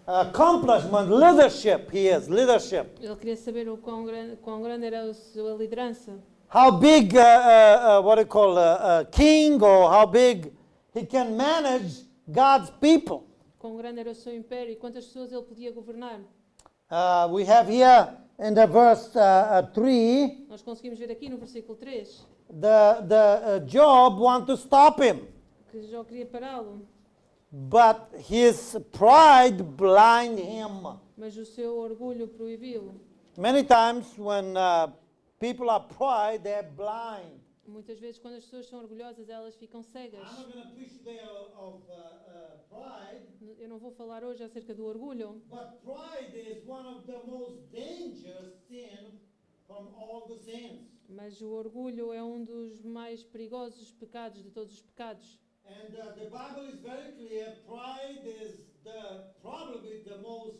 accomplishment, leadership he is, leadership. Ele queria saber quão grande era a sua liderança. How big, what do you call, a king, or how big he can manage God's people. Quão grande era o seu império e quantas pessoas ele podia governar. We have here in the verse 3, Nós conseguimos ver aqui no versículo 3 Job want to stop him, que Jó queria pará-lo, but his pride blind him. mas o seu orgulho proibiu-o. Many times when people are pride, they're blind. Muitas vezes, quando as pessoas são orgulhosas, elas ficam cegas. I'm not going to preach today of pride, Eu não vou falar hoje acerca do orgulho, but pride is one of the most dangerous sin from all the sins. mas o orgulho é um dos mais perigosos pecados de todos os pecados. And the Bible is very clear. Pride is probably the most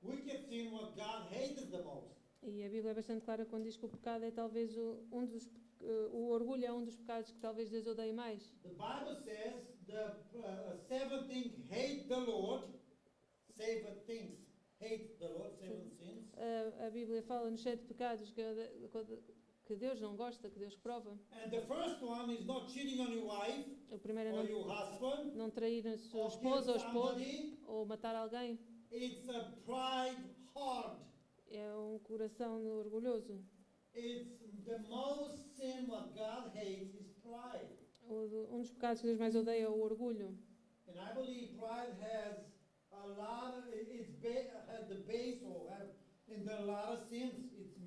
wicked sin what God hates the most. E a Bíblia é bastante clara quando diz que o pecado é talvez o orgulho é um dos pecados que talvez Deus odeie mais. The Bible says the seven things hate the Lord. Seven things hate the Lord. Seven sins. A Bíblia fala nos 7 pecados que Deus não gosta, que Deus prova. And the first one is not cheating on your wife O primeiro é or your husband. não trair a sua Or esposa ou kill esposo somebody. ou matar alguém. It's a pride heart. É um coração orgulhoso. It's the most sin what God hates is pride. Um dos pecados que Deus mais odeia é o orgulho. And I believe pride has a lot of, has the base or have in the lot of sins.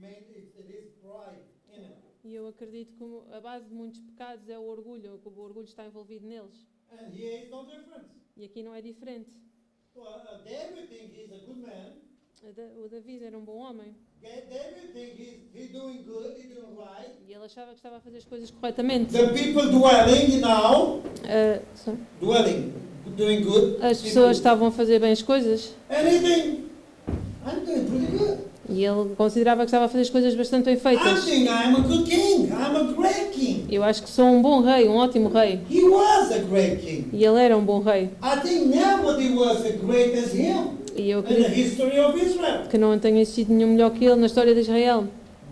It is pride in it. E eu acredito que a base de muitos pecados é o orgulho, que o orgulho está envolvido neles. And here is no difference. E aqui não é diferente. David thinks he's a good man. O David era um bom homem. David thinks he's doing good, he's doing right. E ele achava que estava a fazer as coisas corretamente. The people dwelling now, doing good. As pessoas estavam a fazer bem as coisas. And he thinks, I'm doing pretty good. E ele considerava que estava a fazer as coisas bastante bem I feitas. think I'm a good king. I'm a great king. Eu acho que sou um bom rei, um ótimo rei. He was a great king. E ele era um bom rei. I think nobody was as great as him E eu in the acredito history of Israel. que não tenha existido nenhum melhor que ele na história de Israel.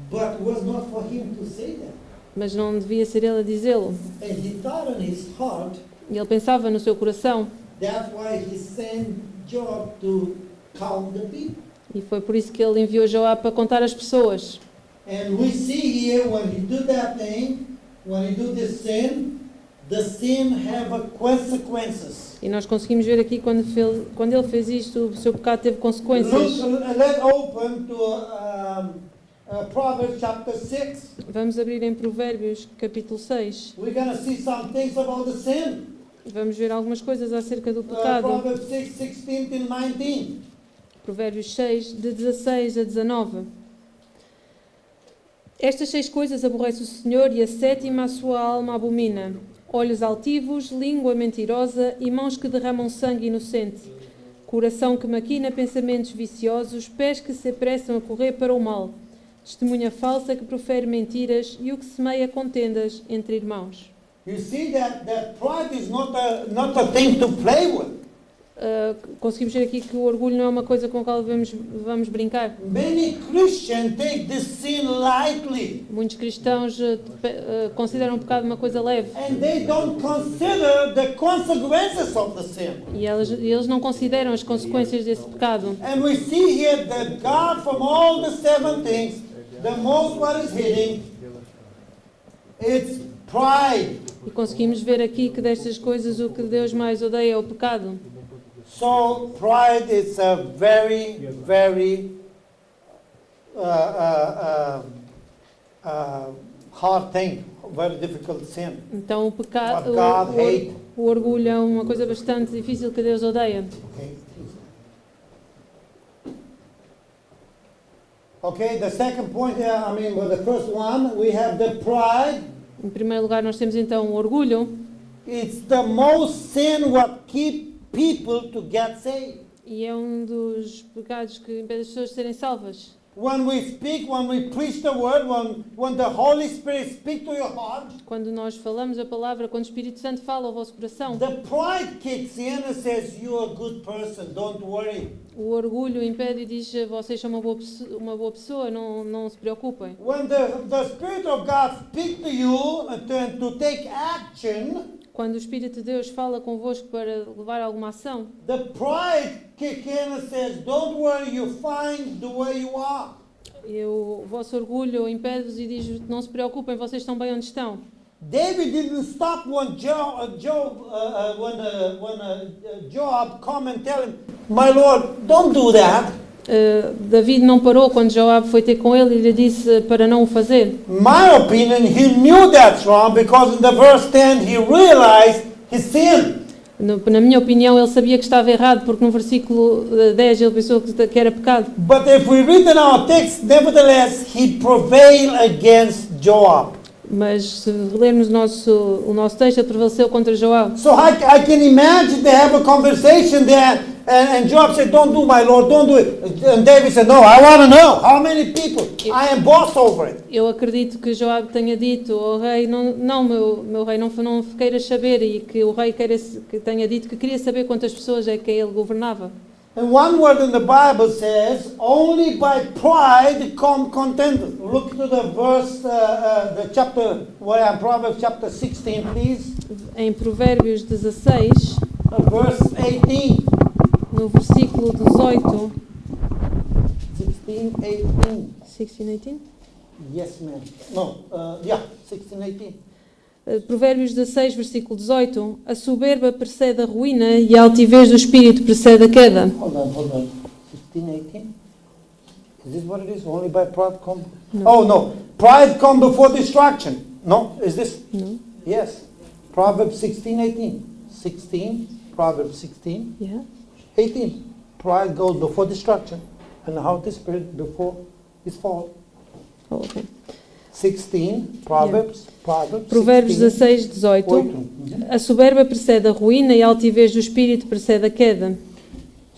But it was not for him to say that. Mas não devia ser ele a dizê-lo. And he thought in his heart, E ele pensava no seu coração. that's why he sent Job to count the people. E foi por isso que ele enviou Joab para contar as pessoas. And we see here when he did that thing, when he did this sin, the sin have consequences. E nós conseguimos ver aqui quando ele fez isto, o seu pecado teve consequências. Let's open to Proverbs chapter 6. Vamos abrir em Provérbios, capítulo 6. We're going to see some things about the sin. Vamos ver algumas coisas acerca do pecado. Proverbs 6, 16 and 19. Provérbios 6, de 16 a 19. Estas 6 coisas aborrece o Senhor e a 7ª a sua alma abomina. Olhos altivos, língua mentirosa e mãos que derramam sangue inocente. Coração que maquina pensamentos viciosos, pés que se apressam a correr para o mal. Testemunha falsa que profere mentiras e o que semeia contendas entre irmãos. You see that pride is not a thing to play with. Conseguimos ver aqui que o orgulho não é uma coisa com a qual vamos brincar. Many Christians take this sin lightly. Muitos cristãos consideram o pecado uma coisa leve. And they don't consider the consequences of the sin. E eles não consideram as consequências desse pecado. And we see here that God, from all the 7 things, the most what is hitting, it's pride. E conseguimos ver aqui que destas coisas o que Deus mais odeia é o pecado. So pride is a very, very hard thing, very difficult sin. Então o pecado, What God hates. o orgulho é uma coisa bastante difícil que Deus odeia. Okay, the second point here, the first one, we have the pride. Em primeiro lugar, nós temos então o orgulho. It's the most sin what keep people to get saved. E é um dos pecados que impede as pessoas de serem salvas. when we speak, when we preach the word, when the Holy Spirit speaks to your heart, Quando nós falamos a palavra, quando o Espírito Santo fala ao vosso coração, the pride kicks in and says, you're a good person, don't worry. o orgulho impede e diz: vocês são uma boa pessoa, não se preocupem. When the Spirit of God speaks to you to take action, Quando o Espírito de Deus fala convosco para levar alguma ação, the pride kicks in and says, don't worry, you're fine the way you are. o vosso orgulho impede-vos e diz: não se preocupem, vocês estão bem onde estão. David didn't stop when Joab come and tell him, my Lord, don't do that. David não parou quando Joab foi ter com ele e lhe disse para não o fazer. My opinion, he knew that's wrong because in the verse 10 he realized his sin. Na minha opinião, ele sabia que estava errado, porque no versículo 10 ele pensou que era pecado. But if we read in our text, nevertheless, he prevailed against Joab. Mas se lermos o nosso texto, ele prevaleceu contra Joab. So I can imagine they have a conversation there, and Joab said, don't do, my Lord, don't do it. And David said, no, I want to know how many people. I am boss over it. Eu acredito que Joab tenha dito ao rei: não, meu rei, não queiras saber, e que o rei que tenha dito que queria saber quantas pessoas é que ele governava. And one word in the Bible says, only by pride come contentment. Look to the verse, the chapter, Proverbs chapter 16, please. Em Provérbios 16, Verse 18. no versículo 18, 16, 18. 16, 18? Yes, ma'am. No, 16, 18. Provérbios 16, versículo 18: a soberba precede a ruína e a altivez do espírito precede a queda. Hold on. 16, 18? Is this what it is? Only by pride come? No. Oh, no. Pride come before destruction. No? Is this? No? Yes. Proverbs 16, 18. 16, Proverbs 16, Yeah. 18. Pride goes before destruction, and how the spirit before his fall. Oh, okay. 16, Proverbs. Provérbios 16, 16, 18: a soberba precede a ruína e a altivez do espírito precede a queda.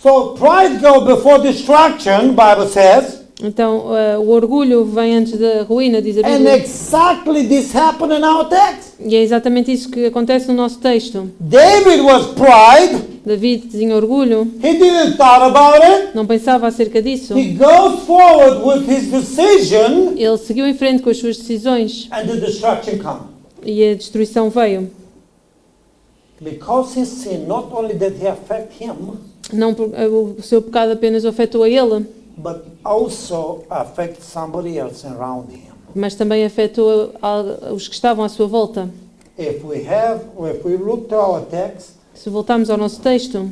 So pride goes before destruction, Bible says. Então, o orgulho vem antes da ruína, diz a And Bíblia. exactly this happened in our text. E é exatamente isso que acontece no nosso texto. David was pride. David tinha orgulho, He didn't thought about it. não pensava acerca disso. He goes forward with his decision, Ele seguiu em frente com as suas decisões and the destruction comes. e a destruição veio. Because his sin, not only did he affect him, Não, o seu pecado apenas o afetou a ele, but also affect somebody else around him. mas também afetou os que estavam à sua volta. If we look to our text, Se voltarmos ao nosso texto,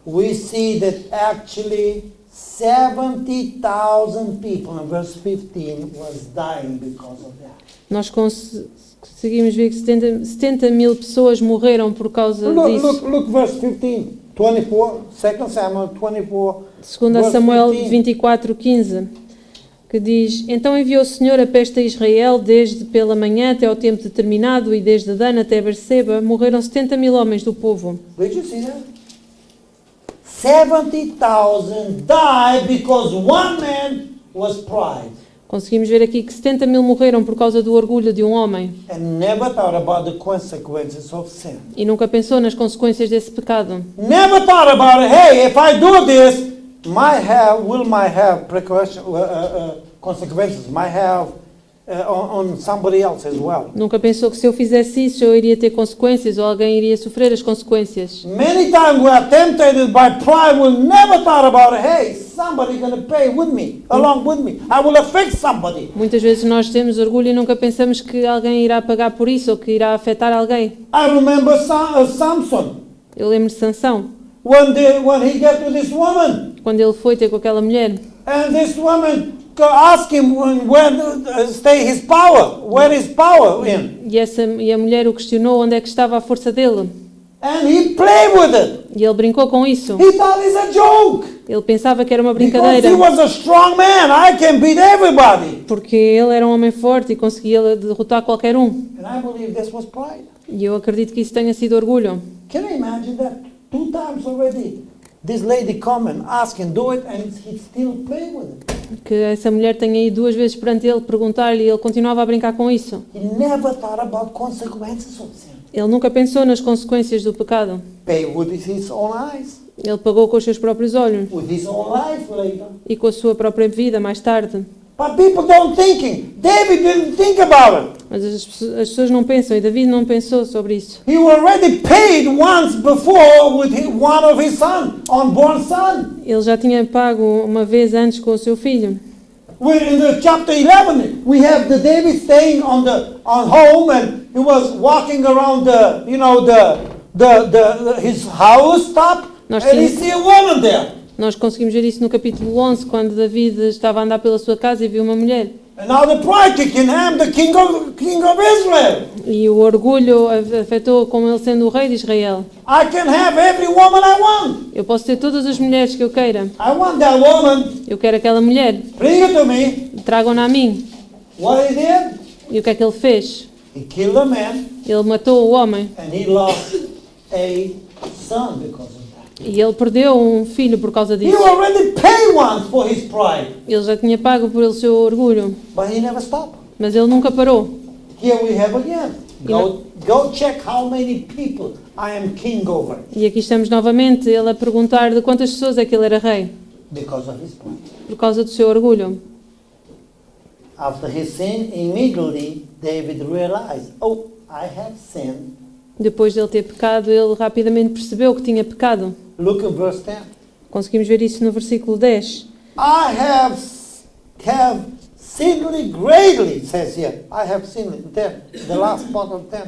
we see that actually 70,000 people in verse 15 was dying because of that. nós conseguimos ver que 70 mil pessoas morreram por causa disso. Look verse 15, 24, 2 Samuel 24. Segundo a Samuel 24:15, que diz: então enviou o Senhor a peste a Israel desde pela manhã até ao tempo determinado, e desde Dan até Berseba morreram 70 mil homens do povo. Did you see that? 70,000 died because one man was pride Conseguimos ver aqui que 70 mil morreram por causa do orgulho de um homem and never thought about the consequences of sin. e nunca pensou nas consequências desse pecado. Never thought about it. Hey, if I do this, might have consequences. Might have on somebody else as well. Nunca pensou que se eu fizesse isso eu iria ter consequências ou alguém iria sofrer as consequências. Many times we are tempted by pride. We never thought about it. Hey, somebody's going to pay with me, along with me. I will affect somebody. Muitas vezes nós temos orgulho e nunca pensamos que alguém irá pagar por isso ou que irá afetar alguém. I remember Samson Eu lembro de Sansão, when he got with this woman, quando ele foi ter com aquela mulher. and this woman asked him where stay his power. Where is power in? E a mulher o questionou onde é que estava a força dele. And he played with it. E ele brincou com isso. He thought it's a joke. Ele pensava que era uma Because brincadeira, he was a strong man. I can beat everybody. porque ele era um homem forte e conseguia derrotar qualquer um. And I believe this was pride. E eu acredito que isso tenha sido orgulho. Can you imagine that? 2 times already. this lady come and ask him do it, and he still play with it. Que essa mulher tenha ido 2 vezes perante ele perguntar-lhe e ele continuava a brincar com isso. He never thought about consequences of sin. Ele nunca pensou nas consequências do pecado. Pay with his own eyes, Ele pagou com os seus próprios olhos with his own life later. e com a sua própria vida mais tarde. But people don't thinking. David didn't think about it. Mas as pessoas não pensam, e David não pensou sobre isso. He already paid once before with one of his son, unborn son. Ele já tinha pago uma vez antes com o seu filho. In the chapter 11, we have the David staying on home, and he was walking around his house top, Nós and he tínhamos- see a woman there. Nós conseguimos ver isso no capítulo 11, quando David estava a andar pela sua casa e viu uma mulher. And now the pride kicked in him, the king of Israel. E o orgulho afetou como ele sendo o rei de Israel. I can have every woman I want. Eu posso ter todas as mulheres que eu queira. I want that woman. Eu quero aquela mulher. Bring it to me. Tragam-na a mim. What he did? E o que é que ele fez? He killed a man, Ele matou o homem. and he lost a son because of that. E ele perdeu um filho por causa He disso. already paid once for his pride, Ele já tinha pago por ele o seu orgulho. but he never stopped. Mas ele nunca parou. Here we have again. Go check how many people I am king over E aqui estamos novamente, ele a perguntar de quantas pessoas é que ele era rei. because of his pride. Por causa do seu orgulho. After his sin, immediately David realized, oh, I have sinned. Depois de ele ter pecado, ele rapidamente percebeu que tinha pecado. Look at verse 10. Conseguimos ver isso no versículo 10. I have sinned greatly, it says here. I have sinned, 10, the last part of 10.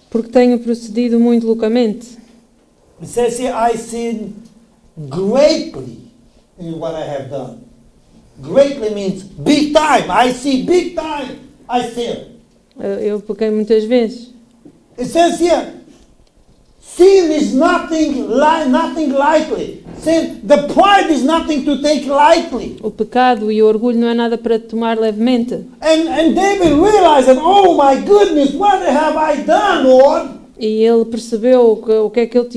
Porque tenho procedido muito loucamente. It says here, I sin greatly in what I have done. Greatly means big time. I see big time. I sin. Eu pequei muitas vezes. It says here, sin is nothing lightly. Sin, the pride is nothing to take lightly. O pecado e o orgulho não é nada para tomar levemente. And David realized that, oh my goodness, what have I done, Lord? E ele percebeu o que é que ele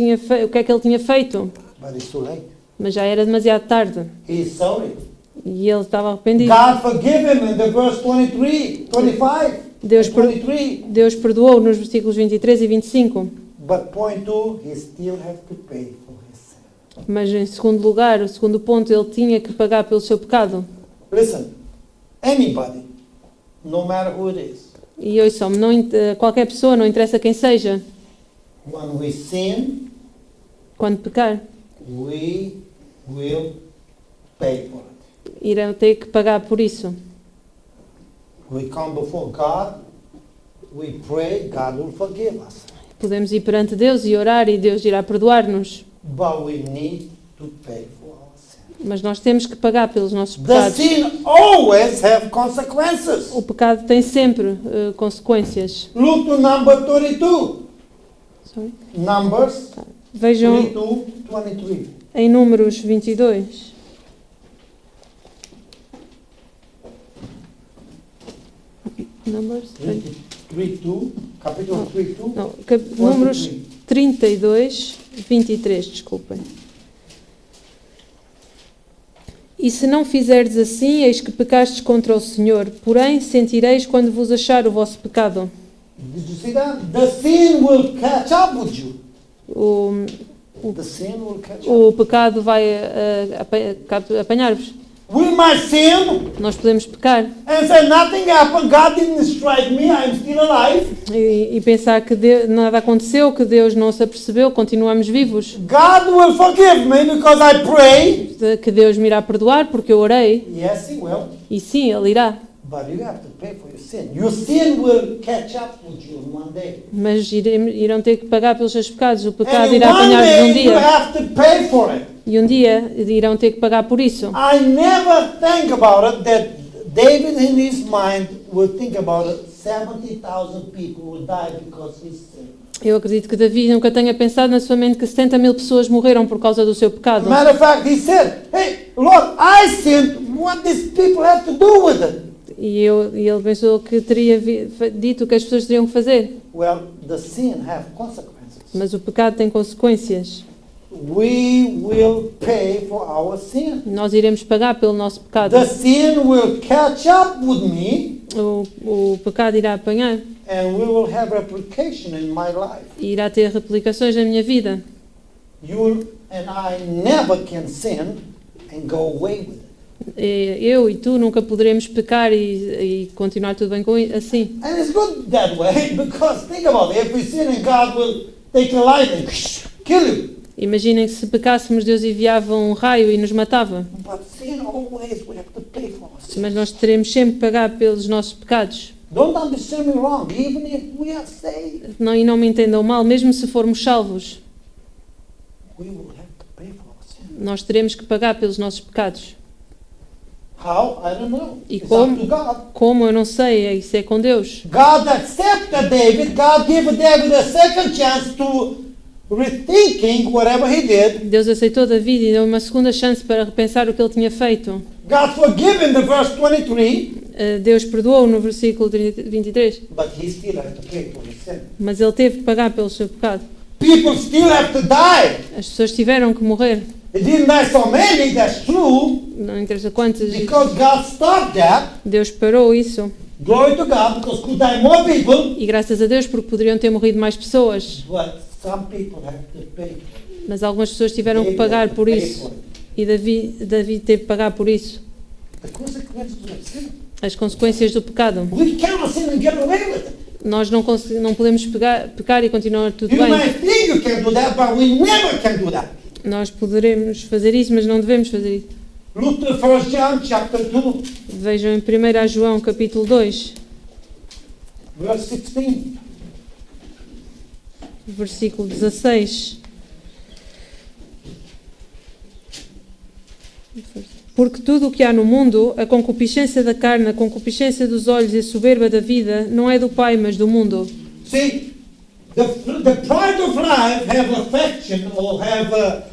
tinha feito. But it's too late. Mas já era demasiado tarde. He is sorry. E ele estava arrependido. God forgive him in the verse 23, 25, Deus, and 23. Deus perdoou nos versículos 23 e 25. But point 2, he still has to pay for his sin. Mas em segundo lugar, o segundo ponto, ele tinha que pagar pelo seu pecado. Listen, anybody, no matter who it is, E ouçam-me, qualquer pessoa, não interessa quem seja, when we sin, quando pecar, we will pay for it. irão ter que pagar por isso. We come before God, we pray, God will forgive us. Podemos ir perante Deus e orar e Deus irá perdoar-nos. But we need to pay for our sin. Mas nós temos que pagar pelos nossos The pecados. sin always have consequences. O pecado tem sempre consequências. Look to number 32. Sorry. Numbers Vejam 32, 23. em Números 22. Numbers? 32, capítulo 32. Não, Números 32, 23, desculpem. E se não fizerdes assim, eis que pecastes contra o Senhor, porém sentireis quando vos achar o vosso pecado. Did you see that? The sin will catch up with you. The sin will catch up. O pecado vai apanhar-vos. We might sin Nós podemos pecar and say nothing happened, God didn't strike me, I'm still alive. e pensar que nada aconteceu, que Deus não se apercebeu, continuamos vivos. God will forgive me because I pray. Que Deus me irá perdoar porque eu orei. Yes, He will. E sim, Ele irá. But you have to pay for your sin. Your sin will catch up with you in one day. Mas irão ter que pagar pelos seus pecados. O pecado And in irá one apanhar-vos um day you dia. have to pay for it. E um dia irão ter que pagar por isso. I never think about it that David in his mind will think about it. 70,000 people will die because he sinned. Eu acredito que Davi nunca tenha pensado na sua mente que 70.000 pessoas morreram por causa do seu pecado. Matter of fact, he said, "Hey, Lord, I sinned. What these people have to do with it?" E ele pensou que teria dito o que as pessoas teriam que fazer. Well, the sin have consequences. Mas o pecado tem consequências. we will pay for our sin. Nós iremos pagar pelo nosso pecado. The sin will catch up with me, O pecado irá apanhar and we will have application in my life. e irá ter replicações na minha vida. You and I never can sin and go away with it. Eu e tu nunca poderemos pecar e continuar tudo bem com assim. And it's good that way because think about it. If we sin and God will take a life and kill you. Imaginem que se pecássemos, Deus enviava um raio e nos matava. But sin always we have to pay for us. Mas nós teremos sempre que pagar pelos nossos pecados. Don't understand me wrong. Even if we are saved, E não me entendam mal, mesmo se formos salvos, we will have to pay for our sin. nós teremos que pagar pelos nossos pecados. How? I don't know. E It's como? up to God. Como? Eu não sei, isso é com Deus. God accepted David. God gave David a second chance to rethinking whatever he did. Deus aceitou David e deu uma segunda chance para repensar o que ele tinha feito. God forgave him the verse 23, Deus perdoou no versículo 23, but he still has to pay for his sin. mas ele teve que pagar pelo seu pecado. People still have to die. As pessoas tiveram que morrer. It didn't die so many, that's true, Não interessa quantas. because God stopped that. Deus parou isso. Glory to God, because could die more people, E graças a Deus, porque poderiam ter morrido mais pessoas. but some people have to pay for it. Mas algumas pessoas tiveram que David pagar had to por pay isso. for it. E Davi teve que pagar por isso. The consequences of sin. As consequências do pecado. We cannot sin and get away with it. Nós não podemos pecar e continuar tudo You bem. might think you can do that, but we never can do that. Nós poderemos fazer isso, mas não devemos fazer isso. Look to 1 John chapter 2, Vejam em 1 João capítulo 2, verse 16. versículo 16. Porque tudo o que há no mundo, a concupiscência da carne, a concupiscência dos olhos e a soberba da vida, não é do Pai, mas do mundo. See, the pride of life have affection or have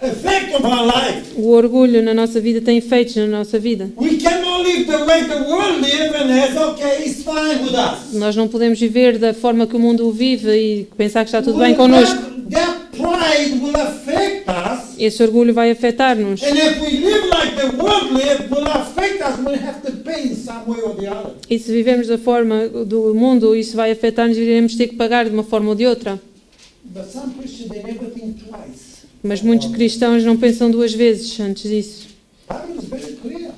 effect of our life. O orgulho na nossa vida tem efeitos na nossa vida. We cannot live the way the world live and it's okay, it's fine with us. Nós não podemos viver da forma que o mundo vive e pensar que está tudo bem connosco. That pride will affect us. Esse orgulho vai afetar-nos. And if we live like the world live, will affect us. We have to pay in some way or the other. E se vivemos da forma do mundo, isso vai afetar-nos e iremos ter que pagar de uma forma ou de outra. But some Christians, they never think twice. Mas muitos cristãos não pensam duas vezes antes disso. The Bible is very clear.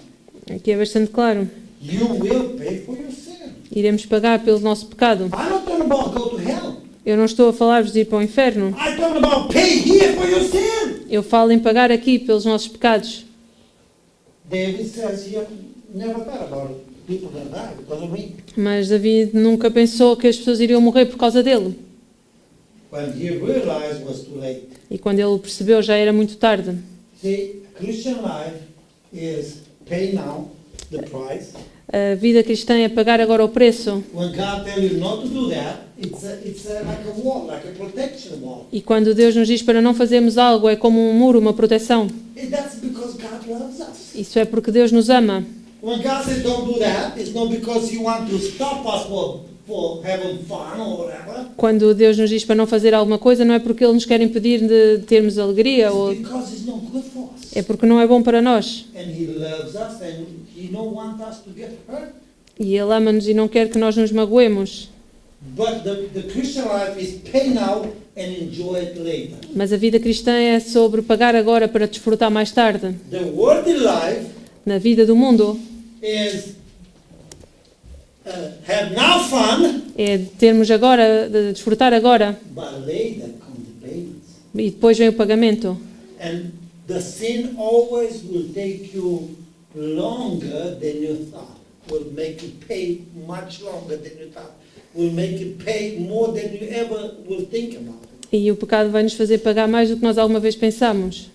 Aqui é bastante claro. You will pay for your sin. Iremos pagar pelo nosso pecado. I'm not talking about go to hell. Eu não estou a falar-vos de ir para o inferno. I'm talking about pay here for your sin. Eu falo em pagar aqui pelos nossos pecados. David says he never thought about it. People that die because of me. Mas Davi nunca pensou que as pessoas iriam morrer por causa dele. When he realized it was too late. E quando ele o percebeu, já era muito tarde. See, Christian life is pay now the price. A vida cristã é pagar agora o preço. When God tells you not to do that, it's like a wall, like a protection wall. E quando Deus nos diz para não fazermos algo, é como um muro, uma proteção. And that's because God loves us. Isso é porque Deus nos ama. When God says don't do that, it's not because He wants to stop us for having fun or whatever. Quando Deus nos diz para não fazer alguma coisa, não é porque Ele nos quer impedir de termos alegria, ou It's because it's not good for us. é porque não é bom para nós. And He loves us and He don't want us to get hurt. E Ele ama-nos e não quer que nós nos magoemos. But the Christian life is pay now and enjoy it later. Mas a vida cristã é sobre pagar agora para desfrutar mais tarde. The worldly life Na vida do mundo, is have now fun, é termos agora, de desfrutar agora, but later come the payments. e depois vem o pagamento. And the sin always will take you longer than you thought. Will make you pay much longer than you thought. Will make you pay more than you ever will think about it. E o pecado vai nos fazer pagar mais do que nós alguma vez pensamos.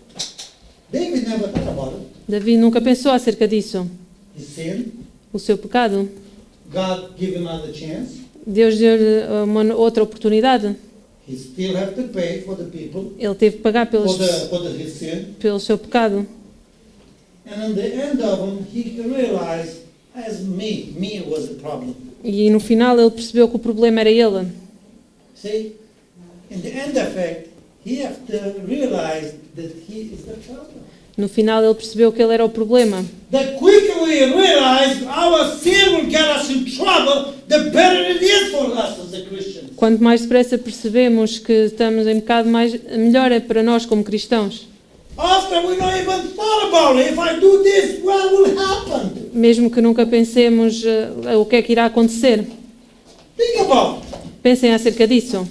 David never thought about it. Davi nunca pensou acerca disso. He sinned. O seu pecado. God gave him another chance. Deus deu-lhe uma outra oportunidade. He still have to pay for the people, Ele teve que pagar for his sin. pelo seu pecado. And in the end of him, he realized, as me was the problem. E no final ele percebeu que o problema era ele. See, in the end effect, he have to realize that he is the trouble. No final ele percebeu que ele era o problema. The quicker we realize our sin will get us in trouble, the better it is for us as a Christian. Quanto mais depressa percebemos que estamos em pecado, melhor é para nós como cristãos. After we not even thought about it, if I do this, what will happen? Mesmo que nunca pensemos o que é que irá acontecer. Think about it. Pensem acerca disso.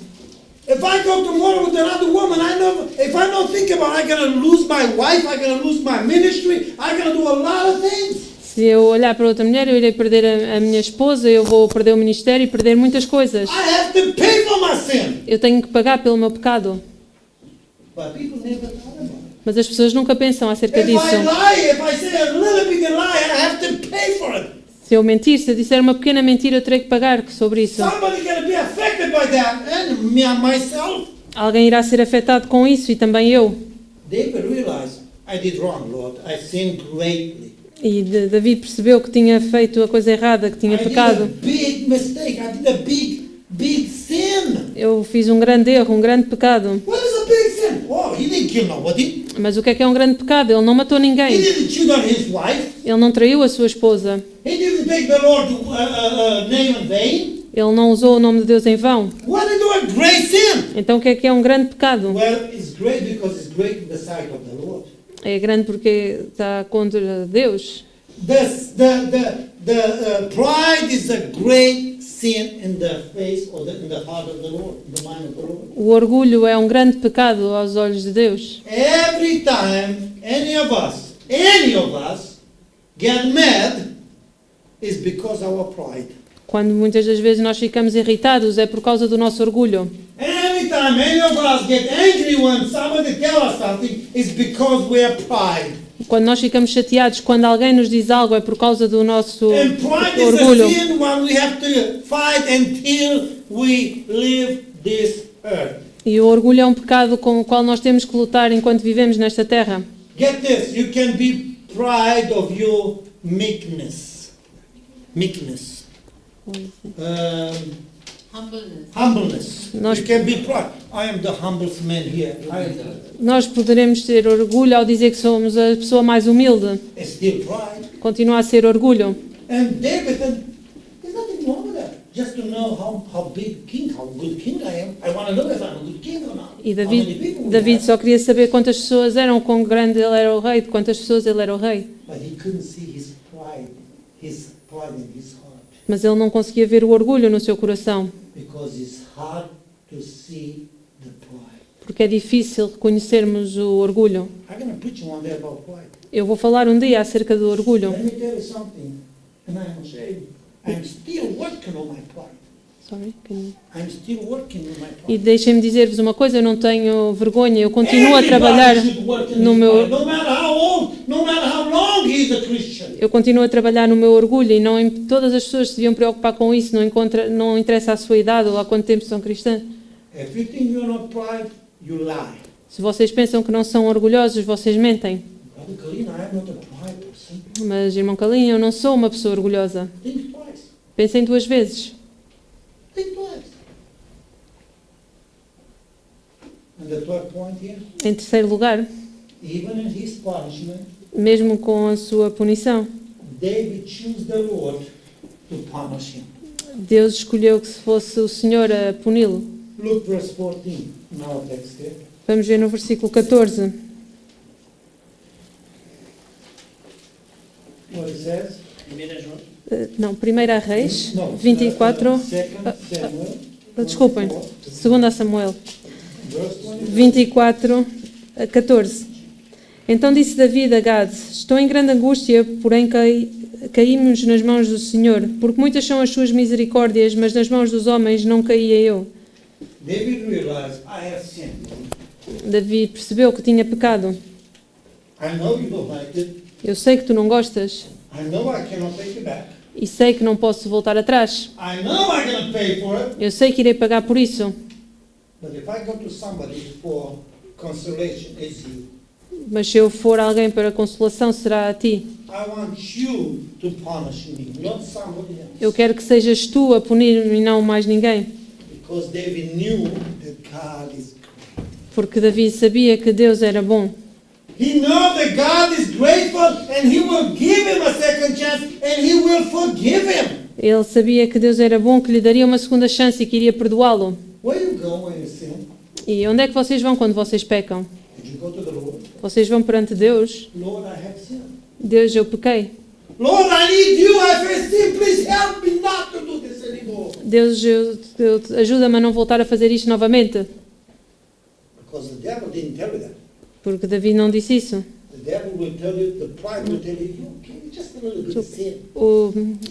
If I go tomorrow with another woman, if I don't think about it, I'm going to lose my wife, I'm going to lose my ministry, I'm going to do a lot of things. Se eu olhar para outra mulher, eu irei perder a minha esposa, eu vou perder o ministério e perder muitas coisas. I have to pay for my sin. Eu tenho que pagar pelo meu pecado. But people never thought about it. Mas as pessoas nunca pensam acerca If disso. I lie, if I say a little bit of lie, I have to pay for it. Se eu mentir, se eu disser uma pequena mentira, eu terei que pagar sobre isso. Somebody going to be affected by that, and myself. Alguém irá ser afetado com isso e também eu. David realized, I did wrong, Lord. I sinned greatly. E Davi percebeu que tinha feito a coisa errada, que tinha I did a pecado. big mistake. I did a big sin. Eu fiz um grande erro, um grande pecado. What is a big sin? Oh, he didn't kill nobody. Mas o que é um grande pecado? Ele não matou He ninguém. didn't cheat on his wife. Ele não traiu a sua esposa. He didn't take the Lord's name in vain. Ele não usou o nome de Deus em vão. What is a great sin? Então o que é um grande pecado? Well, it's great because it's great in the sight of the Lord. É grande porque está contra Deus. Pride is a great sin in the face or in the heart of the Lord, in the mind of the Lord. O orgulho é um grande pecado aos olhos de Deus. Every time any of us get mad is because of our pride. Quando muitas das vezes nós ficamos irritados é por causa do nosso orgulho. Every time any of us get angry when somebody tells us something is because we have pride. Quando nós ficamos chateados quando alguém nos diz algo é por causa do nosso And pride is orgulho. a sin when we have to fight until we leave this earth. E o orgulho é um pecado com o qual nós temos que lutar enquanto vivemos nesta terra. Get this, you can be proud of your meekness. Meekness. Humbleness. Nós- You can be proud. I am the humblest man here. Nós poderemos ter orgulho ao dizer que somos a pessoa mais humilde. It's still pride. Continua a ser orgulho. And David said, there's nothing wrong with that. Just to know how big king, how good king I am. I want to know if I'm a good king or not. E How many people David, we David have. só queria saber quantas pessoas eram, quão grande ele era o rei, de quantas pessoas ele era o rei. But he couldn't see his pride in his heart. Mas ele não conseguia ver o orgulho no seu coração, Because it's hard to see the pride. porque é difícil reconhecermos o orgulho. I'm going to preach one day about pride. Eu vou falar um dia acerca do orgulho. Let me tell you something, and I'm ashamed. I'm still working on my pride. Sorry, can you- I'm still working on my E pride. deixem-me dizer-vos uma coisa, eu não tenho vergonha, eu continuo a Everybody trabalhar should work in no his meu... pride, no matter how old, no matter how long he's a Christian. Eu continuo a trabalhar no meu orgulho e todas as pessoas se deviam preocupar com isso, não interessa a sua idade ou há quanto tempo são cristãs. If you think you're not pride, you lie. Se vocês pensam que não são orgulhosos, vocês mentem. Brother Kalina, I'm not a pride person. Mas, irmão Calinho, eu não sou uma pessoa orgulhosa. Think twice. Pensem duas vezes. Think twice. And the third point here, Em terceiro lugar, even in his punishment, mesmo com a sua punição, David chose the Lord to punish him. Deus escolheu que se fosse o Senhor a puni-lo. Look verse 14 in our text here. Vamos ver no versículo 14. What it says? Não, 1 Reis, No, 24. Second Samuel. Desculpem, 2 Samuel. Verse 20. 24, 14. Então disse Davi a Gade: Estou em grande angústia, porém caímos nas mãos do Senhor, porque muitas são as suas misericórdias, mas nas mãos dos homens não caía eu. David realized, I have sinned. Davi percebeu que tinha pecado. I know you don't like it. Eu sei que tu não gostas I know I cannot take it back. e sei que não posso voltar atrás. I know I'm going to pay for it. Eu sei que irei pagar por isso, But if I go to somebody for consolation, it's you. mas se eu for alguém para consolação, será a ti. I want you to punish me, not somebody else. Eu quero que sejas tu a punir-me e não mais ninguém. Because David knew that God is great. Porque Davi sabia que Deus era bom. He knows that God is grateful and He will give him a second chance and He will forgive him. Ele sabia que Deus era bom, que lhe daria uma segunda chance e que iria perdoá-lo. Where you go when you sin? E onde é que vocês vão quando vocês pecam? Did you go to the Lord? Vocês vão perante Deus. Lord, I have sinned. Deus, eu pequei. Lord, I need you. I have sinned. Please help me not to do this anymore. Deus, ajuda-me a não voltar a fazer isto novamente. Because the devil didn't tell you that. Porque Davi não disse isso. The devil will tell you, the pride will tell you, okay, just a little bit of sin.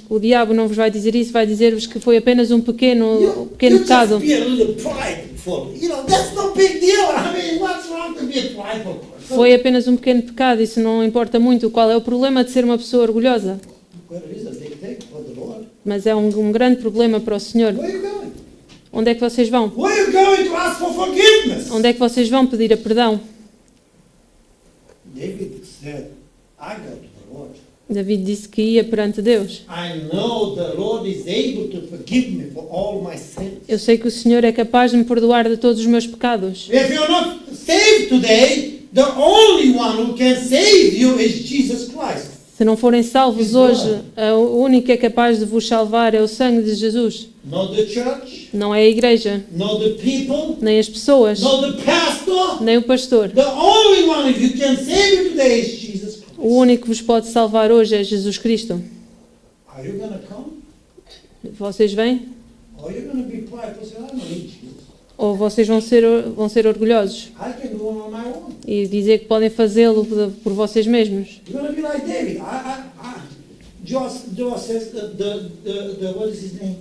O diabo não vos vai dizer isso, vai dizer-vos que foi apenas um pequeno You pecado. just be a little prideful. You know, that's no big deal. I mean, what's wrong to be a prideful person? Foi apenas um pequeno pecado, isso não importa muito. Qual é o problema de ser uma pessoa orgulhosa? Well, it is a big thing for the Lord. Mas é um grande problema para o Senhor. Where are you going? Onde é que vocês vão? Where are you going to ask for forgiveness? Onde é que vocês vão pedir a perdão? David said, I go to the Lord. David disse que ia perante Deus. I know the Lord is able to forgive me for all my sins. Eu sei que o Senhor é capaz de me perdoar de todos os meus pecados. If you're not saved today, the only one who can save you is Jesus Christ. Se não forem salvos hoje, o único que é capaz de vos salvar é o sangue de Jesus. Not the church, Não é a igreja, not the people, nem as pessoas, not the pastor. nem o pastor. The only one who can save you today is Jesus Christ. O único que vos pode salvar hoje é Jesus Cristo. Are you going to come? Vocês vêm? Or are you going to be prideful? Say, I don't need Jesus. Ou vocês vão ser orgulhosos I can do it on my own. e dizer que podem fazê-lo por vocês mesmos? You're going to be like David. Joab says, what is his name?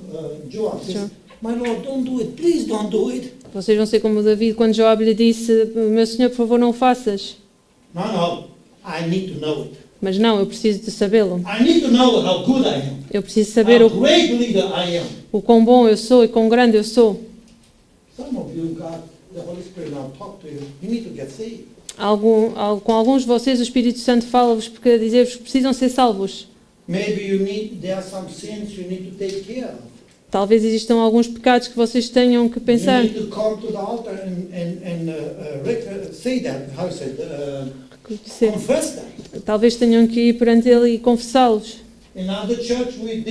Joab says, Sure. my Lord, don't do it. Please don't do it. Vocês vão ser como David quando Joab lhe disse: meu Senhor, por favor, não o faças. No. I need to know it. Mas não, eu preciso de sabê-lo. I need to know how good I am. Eu preciso saber How great leader I am. o quão bom eu sou e quão grande eu sou. Some of you, God, the Holy Spirit now talk to you. You need to get saved. Com alguns de vocês o Espírito Santo fala-vos porque a dizer-vos que precisam ser salvos. Maybe there are some sins you need to take care of. Talvez existam alguns pecados que vocês tenham que pensar. You need to come to the altar and say that. How you say it? Confess that. Talvez tenham que ir perante Ele e confessá-los. In other church, we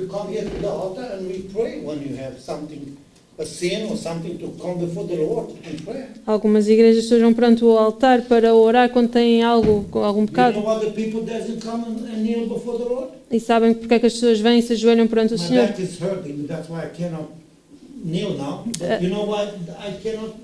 come here to the altar and we pray when you have something, a sin or something, to come before the Lord and pray. Algumas igrejas estejam perante o altar para orar quando têm algum You pecado. know why the people doesn't come and kneel before the Lord? E sabem porque é que as pessoas vêm e se ajoelham perante o My Senhor? back is hurting, that's why I cannot kneel now. But you know why I cannot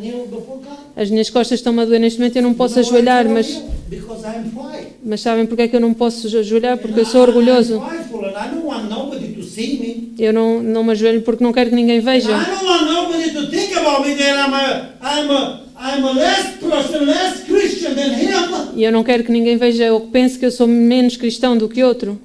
kneel before God? As minhas costas estão a doer neste momento, eu não posso You know why I ajoelhar, cannot mas kneel? Because I am pride. sabem porque é que eu não posso ajoelhar? Porque eu And sou orgulhoso. I'm prideful and I don't want nobody to see me. Eu não me ajoelho porque não quero que ninguém And veja. I don't want nobody to think about me that I'm a less person, less Christian than him. E eu não quero que ninguém veja ou que pense que eu sou menos cristão do que outro.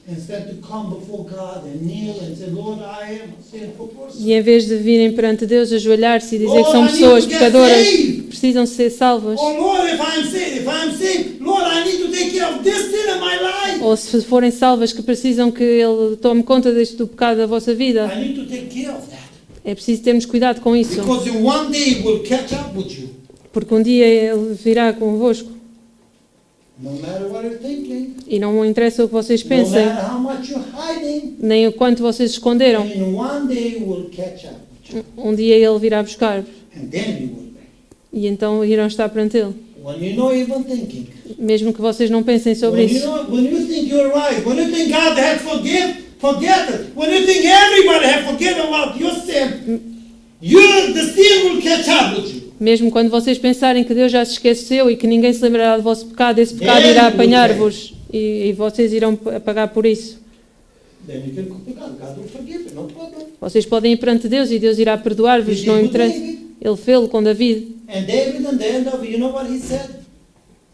Instead to come before God and kneel and say, Lord, I am a sinful person. E em vez de virem perante Deus, ajoelhar-se e dizer que Lord, são I need pessoas to get pecadoras, saved. precisam ser salvas. Oh Lord, if I'm saved, Lord, I need to take care of this sin in my life. Ou se forem salvas que precisam que Ele tome conta do pecado da vossa vida, I need to take care of that. é preciso termos cuidado com isso. Because in one day it will catch up with you. Porque um dia Ele virá convosco. No matter what you're thinking, E não interessa o que vocês no pensem, matter how much you're hiding, nem o quanto vocês esconderam. in one day it will catch up with you. Um dia Ele virá buscar-vos. And then you will be. E então irão estar perante Ele. When you're not even thinking. Mesmo que vocês não pensem sobre isso. When you think you're right, when you think God has forget it. When you think everybody has forgiven about your sin, the sin will catch up with you. Mesmo quando vocês pensarem que Deus já se esqueceu e que ninguém se lembrará do vosso pecado, esse pecado irá apanhar-vos e vocês irão pagar por isso. Then you can go to God. God will forgive you, no problem. Vocês podem ir perante Deus e Deus irá perdoar-vos, não interessa. Ele fez-lo com David. And David, at the end of it, you know what he said?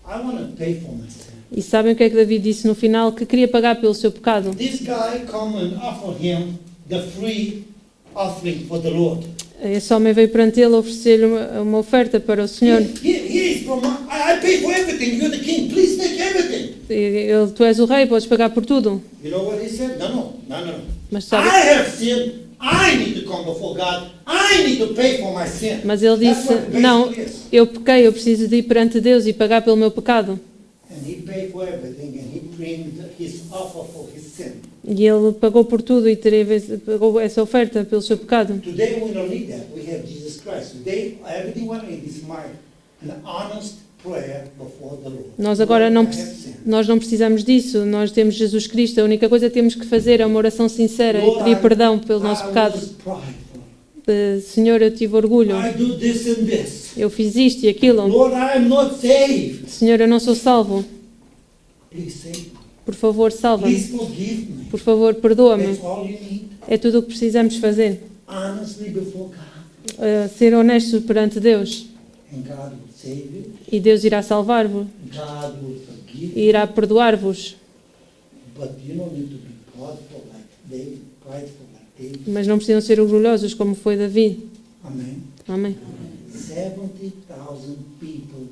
I want to pay for my sin. E sabem o que é que David disse no final? Que queria pagar pelo seu pecado. This guy come and offer him the free offering for the Lord. Esse homem veio perante ele oferecer-lhe uma oferta para o Senhor. He is from, I pay for everything. You're the king. Please take everything. Tu és o rei, podes pagar por tudo. You know what he said? No. Mas I sabe, have sinned. I need to come before God. I need to pay for my sin. Mas ele That's disse, what não, basically is. eu pequei, eu preciso de ir perante Deus e pagar pelo meu pecado. And he paid for everything, and he bring his offer for his sin. E ele pagou por tudo e pagou essa oferta pelo seu pecado. Today we don't need that. We have Jesus Christ. Today everything we need is an honest prayer before the Lord. Nós agora não, Lord, I have sinned. nós não precisamos disso, nós temos Jesus Cristo. A única coisa que temos que fazer é uma oração sincera e Lord, pedir perdão pelo nosso I pecado. was prideful. Senhor, eu tive orgulho. I do this and this. Eu fiz isto e aquilo. Lord, I am not saved. Senhor, eu não sou salvo. Please save me. Por favor, salva-me. Please forgive me. Por favor, perdoa-me. That's all you need. É tudo o que precisamos fazer. Honestly before God. Ser honesto perante Deus. And God will save you. E Deus irá salvar-vos. God will forgive E you. irá perdoar-vos. But you don't need to be prideful like David. David. Mas não precisam ser orgulhosos como foi Davi. Amen. Amém. 70,000 people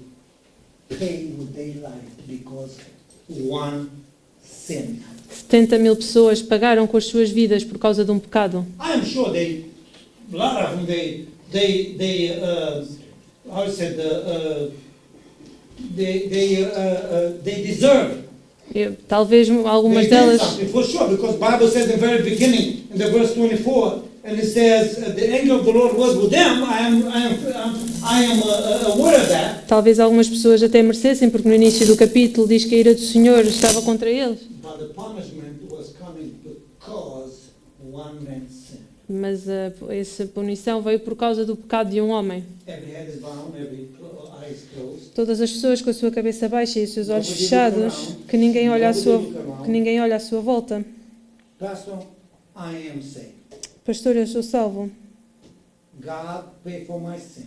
pay with their life because one sin. 70.000 pessoas pagaram com as suas vidas por causa de um pecado. I'm sure a lot of them, how is it, they deserve. Talvez algumas They did delas, something for sure, because Bible says in the very beginning, in the verse 24, and it says, the angel of the Lord was with them. I am aware of that. talvez algumas pessoas até merecessem, porque no início do capítulo diz que a ira do Senhor estava contra eles. But the punishment was coming because one man's sin. Mas essa punição veio por causa do pecado de um homem. Every head is bound, every eye is closed. Todas as pessoas com a sua cabeça baixa e os seus olhos fechados, que ninguém olha à sua volta. Pastor, I am saved. Pastor, eu sou salvo. God paid for my sin.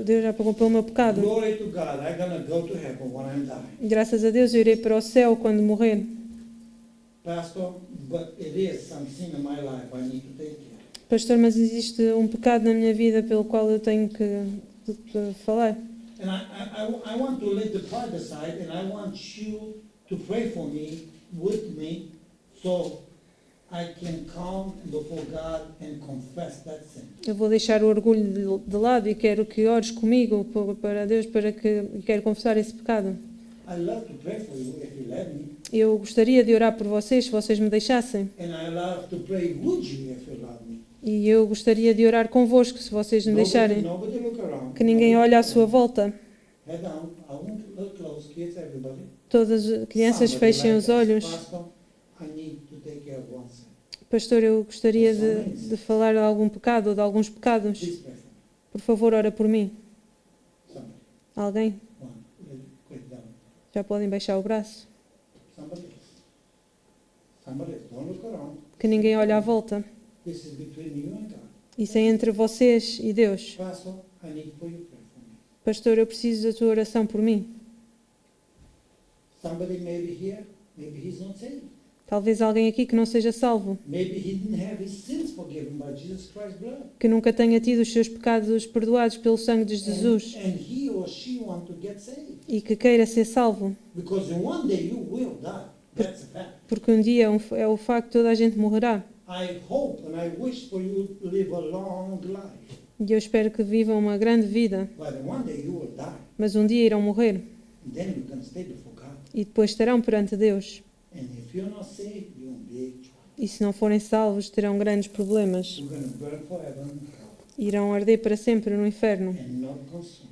Deus já pagou pelo meu pecado. Glory to God. I'm going to go to heaven when I'm dying. Graças a Deus eu irei para o céu quando morrer. Pastor, but it is some sin in my life I need to take care. Pastor, mas existe um pecado na minha vida pelo qual eu tenho que falar. And I want to let the pride aside, and I want you to pray for me, with me, so I can come before God and confess that sin. Eu vou deixar o orgulho de lado e quero que ores comigo para Deus, para que quero confessar esse pecado. I love to pray for you if you let me, Eu gostaria de orar por vocês, se vocês me deixassem. and I love to pray with you if you love me. E eu gostaria de orar convosco, se vocês me deixarem. Nobody look around. Que ninguém olhe à sua volta. Head down. I won't look close, kids, everybody. Todas as crianças Somebody fechem like os this. olhos. Pastor, I need to take care of one sin. Pastor, eu gostaria de falar de algum pecado ou de alguns pecados. Please pray for me. Por favor, ora por mim. Somebody. Alguém? One. Quit down. Já podem baixar o braço. Somebody else. Somebody else. Don't look around. Que ninguém olhe à volta. This is between you and God. Isso é entre vocês e Deus. Pastor, I need for you to pray for me. Pastor, eu preciso da tua oração por mim. Somebody maybe here, maybe he's not saved. Talvez alguém aqui que não seja salvo, Maybe he didn't have his sins forgiven by Jesus Christ's blood. que nunca tenha tido os seus pecados perdoados pelo sangue de Jesus And he or she want to get saved. e que queira ser salvo, Because in one day you will die. That's a fact. porque um dia é o facto toda a gente morrerá. I hope and I wish for you to live a long life. E eu espero que vivam uma grande vida, But in one day you will die. mas um dia irão morrer And then you can stay before God. e depois estarão perante Deus. And if you're not saved, you're in big trouble. E se não forem salvos, terão grandes problemas. You're going to burn forever in hell Irão arder para sempre no inferno and not consumed.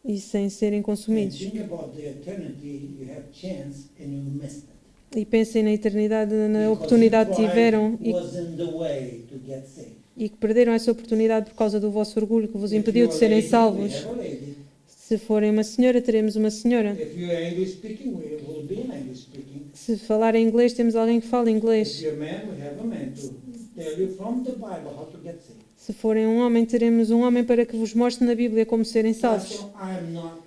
e sem serem And consumidos. think about the eternity. You have chance and you missed it. E pensem na eternidade, na Because oportunidade que your pride tiveram was in the way to get saved. e que perderam essa oportunidade por causa do vosso orgulho que vos If impediu you're de a serem lady, salvos. we have a lady. Se forem uma senhora, teremos uma senhora. If you're English speaking, we will be an English speaking. Se falarem inglês, temos alguém que fala If inglês. you're a man, we have a man to tell you from the Bible how to get saved. Se forem um homem, teremos um homem para que vos mostre na Bíblia como serem salvos. Pastor, I'm not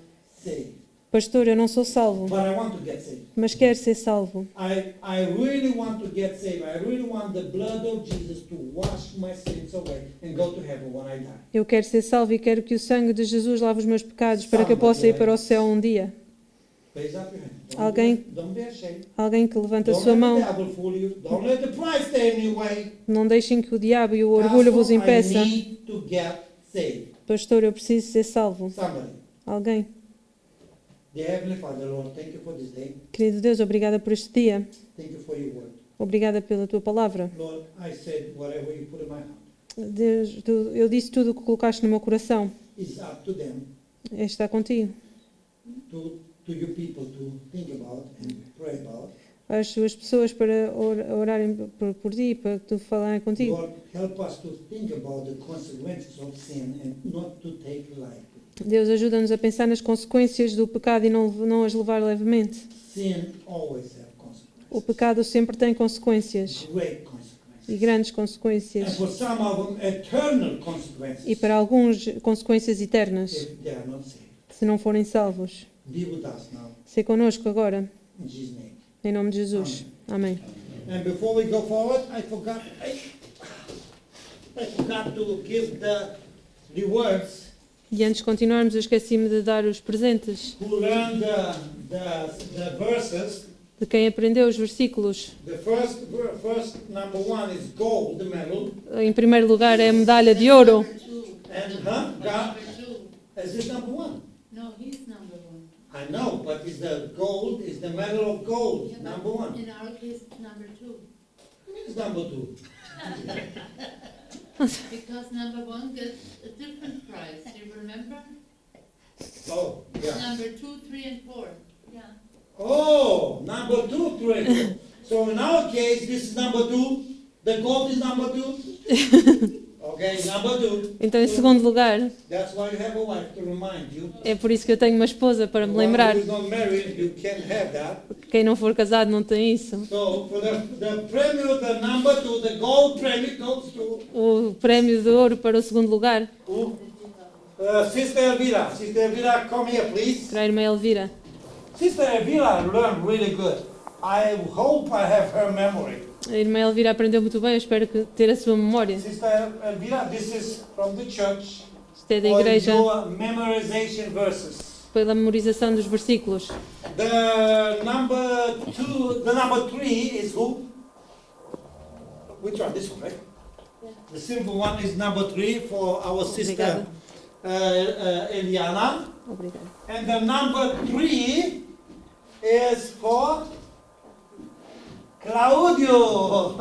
saved, Pastor, eu não sou salvo, but I want to get saved. mas quero ser salvo. I really want to get saved. I really want the blood of Jesus to wash my sins away and go to heaven when I die. Eu quero ser salvo e quero que o sangue de Jesus lave os meus pecados para que eu possa ir para o céu um dia. Raise up your hand. Alguém- Don't be ashamed. Alguém que levanta a Don't sua let mão. the devil fool you. Don't let the pride stand in your way. Não deixem que o diabo e o orgulho vos Pastor, I impeça. need to get saved. Pastor, eu preciso ser salvo. Somebody. Alguém. Dear Heavenly Father, Lord, thank you for this day. Querido Deus, obrigada por este dia. Thank you for your word. Obrigada pela tua palavra. Lord, I said whatever you put in my heart. Deus, eu disse tudo o que colocaste no meu coração. It's up to them, Está contigo. to your people to think about and pray about. As suas pessoas para orarem por ti, para que tu falarem contigo. Lord, help us to think about the consequences of sin and not to take lightly. Deus, ajuda-nos a pensar nas consequências do pecado e não as levar levemente. Sin always has consequences. O pecado sempre tem consequências, Great consequences. e grandes And consequências, for some of them, eternal consequences e para alguns, consequências eternas, if they are not saved. se não forem salvos. Be with us now, Ser connosco agora, in Jesus' name. em nome de Jesus. Amém. And before we go forward, I forgot to give the words. E antes de continuarmos, eu esqueci-me de dar os presentes Who learned the verses. de quem aprendeu os versículos. The first number one is gold medal. Em primeiro lugar é a medalha de ouro. And God, is this number one? No, he's number one. I know, but is the gold, is the medal of gold, Yeah, but number one. in our case, it's number two. It's number two. Because number one gets a different prize. You remember? Oh, yeah. Number 2, 3, and 4. Yeah. Oh, number 2, 3. So in our case, this is number 2. The gold is number 2. Okay, number 2. Então, em segundo lugar, That's why you have a wife to remind you. é por isso que eu tenho uma esposa para me lembrar. One who is not married, you can't have that. Quem não for casado não tem isso. So for the premium, the number 2, the gold premium goes to O prémio de ouro para o segundo lugar, who? Sister Elvira. Sister Elvira, come here, please. para a irmã Elvira. Sister Elvira learned really good. I hope I have her memory. A irmã Elvira aprendeu muito bem, eu espero que ter a sua memória. Sister Elvira, this is from the church. Isto é da For igreja, your memorization verses. pela memorização dos versículos. The number 3 is who? Which one? This one, right? The silver one is number 3 for our sister Eliana. Obrigada. And the number 3 is for Claudio.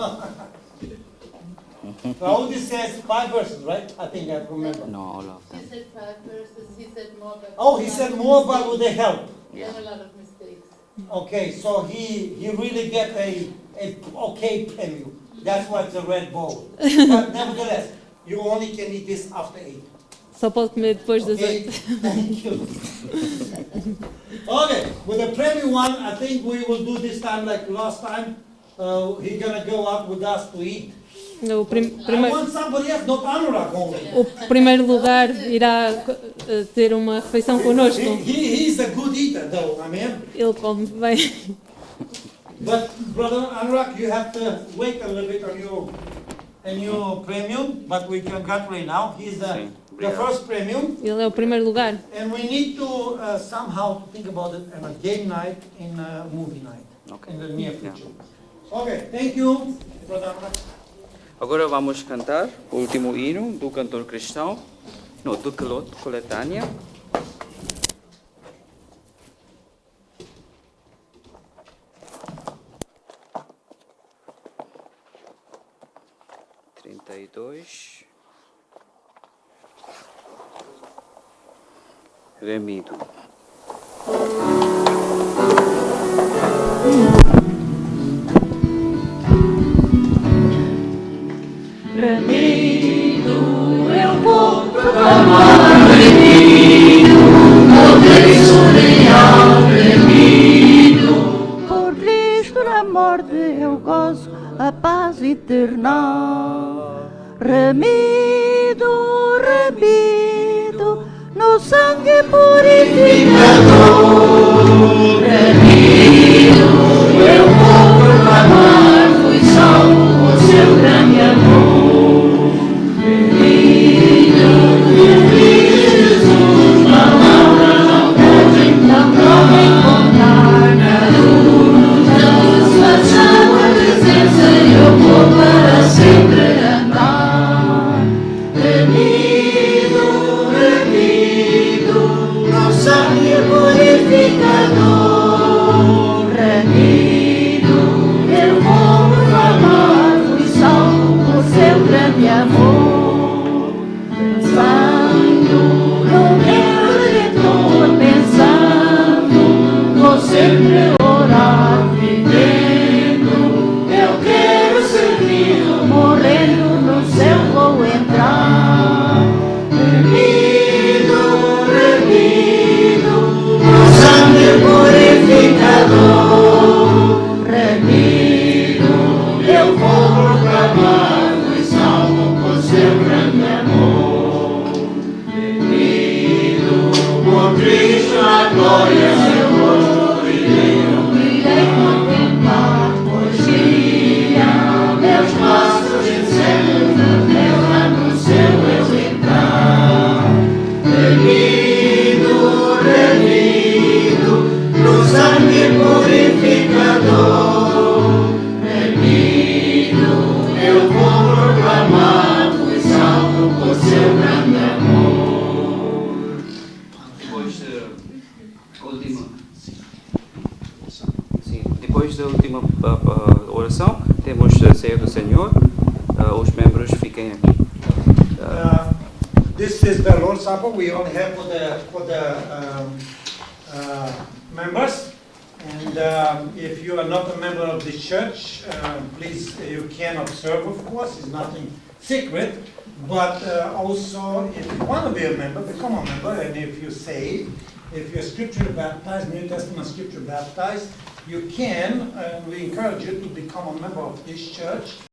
Claudio says 5 verses, right? I think I remember. No, all of He them. said 5 verses, he said more, but... Oh, he said more, but with the help. There are a lot of mistakes. Okay, so he really get a okay premium. That's why it's a red bowl. But nevertheless, you only can eat this after 8. Só pode comer depois das Okay, 8. thank you. Okay, with the premium one, I think we will do this time like last time. He's gonna go out with us to eat. O, I want somebody else, not Anurag only. o primeiro lugar irá ter uma refeição connosco. He's a good eater though, I mean. Ele come bem. But brother Anurag, you have to wait a little bit on your premium, but we congratulate now. He's the first premium. Ele é o primeiro lugar. And we need to somehow think about it on a game night, in a movie night, Okay. in the near future. Okay, thank you, brother Anurag. Agora vamos cantar o último hino do cantor cristão, não, do Coletânea. Remido. Eu vou proclamar remido, o Cristo real remido. Por Cristo na morte eu gozo a paz eterna. Remido, remido, no sangue purificador. Remido, eu vou proclamar, fui salvo o seu grande amor. Jesus, palavras não podem contar. glória, Senhor, irei contemplar, pois guia meus passos incertos, Deus lá no céu eu entrar. Remido, no sangue purificador, remido, eu vou proclamar, fui salvo por seu grande amor. Depois da última oração, temos a ceia do Senhor. Os membros fiquem aqui. This is the Lord's Supper we only have for the members. And if you are not a member of the church, please, you can observe, of course, it's nothing secret. But also, if you want to be a member, become a member. And if you say, if you're scripture baptized, New Testament scripture baptized, you can, and we encourage you to become a member of this church.